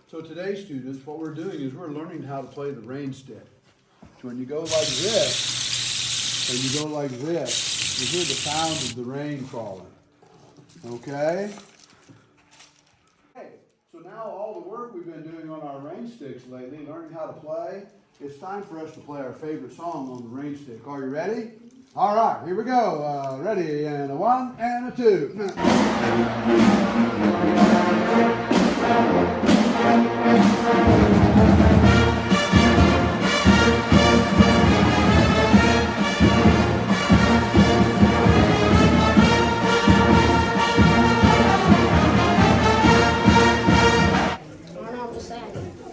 So today, students, what we're doing is we're learning how to play the rain stick. So when you go like this, and you go like this, you hear the sound of the rain falling. Okay? Okay, so now all the work we've been doing on our rain sticks lately, learning how to play, it's time for us to play our favorite song on the rain stick. Are you ready? All right, here we go. Ready, and a 1 and a 2.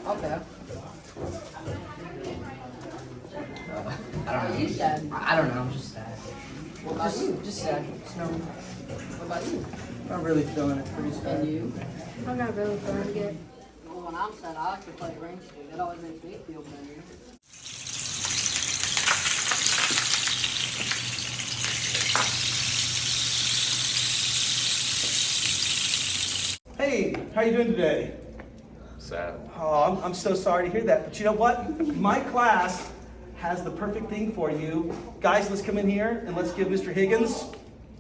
Okay. Are you sad? I don't know, I'm just sad. What about you? Just sad. No, What about you? I'm really feeling it pretty sad. And you? I'm not really feeling good. Well, when I'm sad, I like to play rain stick. It always makes me feel better. Hey, how you doing today? Sad. Oh, I'm so sorry to hear that. But you know what? My class has the perfect thing for you. Guys, let's come in here and let's give Mr. Higgins,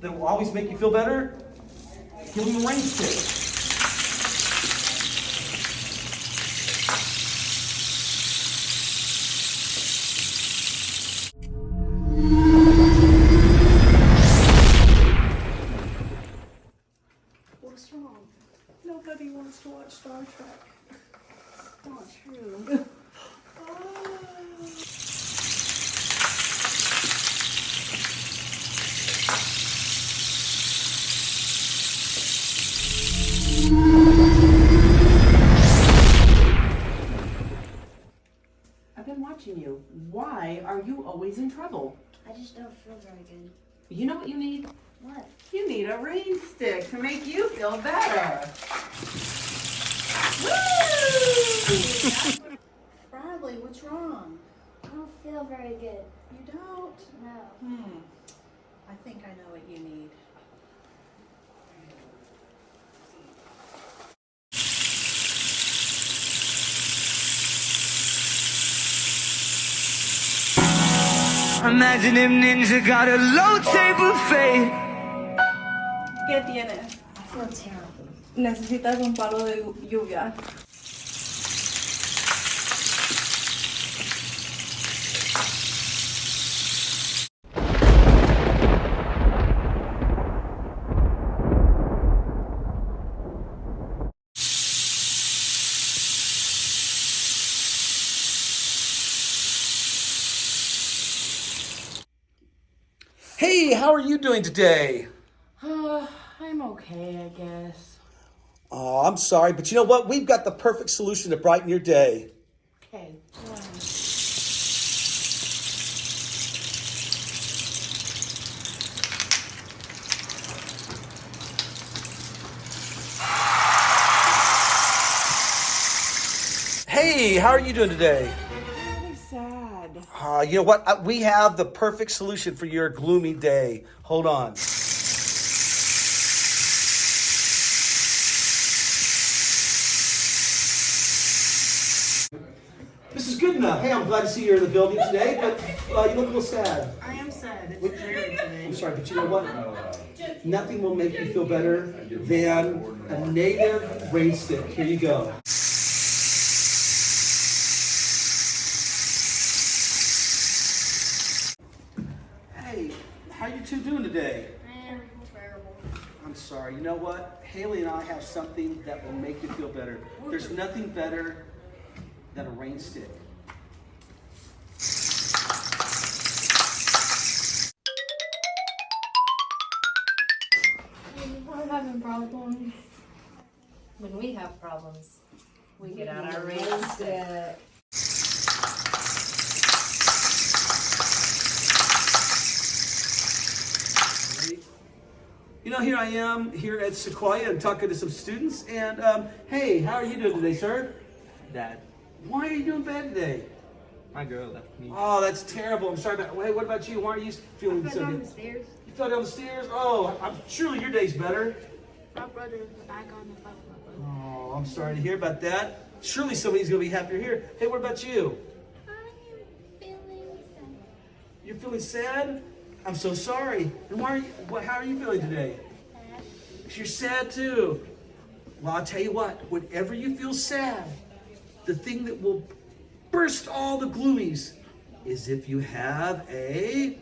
that will always make you feel better, give him a rain stick. What's wrong? Nobody wants to watch Star Trek. It's not true. I've been watching you. Why are you always in trouble? I just don't feel very good. You know what you need? What? You need a rain stick to make you feel better. Woo! Bradley, what's wrong? I don't feel very good. You don't? No. I think I know what you need. Imagine him ninja got a low table buffet. ¿Qué tienes? I feel terrible. Necesitas un palo de lluvia. Hey, how are you doing today? I'm okay, I guess. Oh, I'm sorry, but you know what? We've got the perfect solution to brighten your day. Okay. Hey, how are you doing today? Really sad. You know what? We have the perfect solution for your gloomy day. Hold on. This is good enough. Hey, I'm glad to see you're in the building today, but you look a little sad. I am sad. It's dreary today. I'm sorry, but you know what? Nothing will make you feel better than a native rain stick. Here you go. Hey, how you two doing today? Man, terrible. I'm sorry. You know what? Haley and I have something that will make you feel better. There's nothing better than a rain stick. I'm having problems. When we have problems, we get out our rain stick. You know, here I am here at Sequoia and talking to some students. And hey, how are you doing today, sir? Dad, Why are you doing bad today? my girl left me. Oh, that's terrible. I'm sorry about. Hey, what about you? Why are you feeling I so fell down good? the stairs. You fell down the stairs. Oh, surely your day's better. My brother, I got in a fight with my brother. Oh, I'm sorry to hear about that. Surely somebody's gonna be happier here. Hey, what about you? You're feeling sad? I'm so sorry. And why are you, how are you feeling today? You're sad too. Well, I'll tell you what, whenever you feel sad, the thing that will burst all the gloomies is if you have a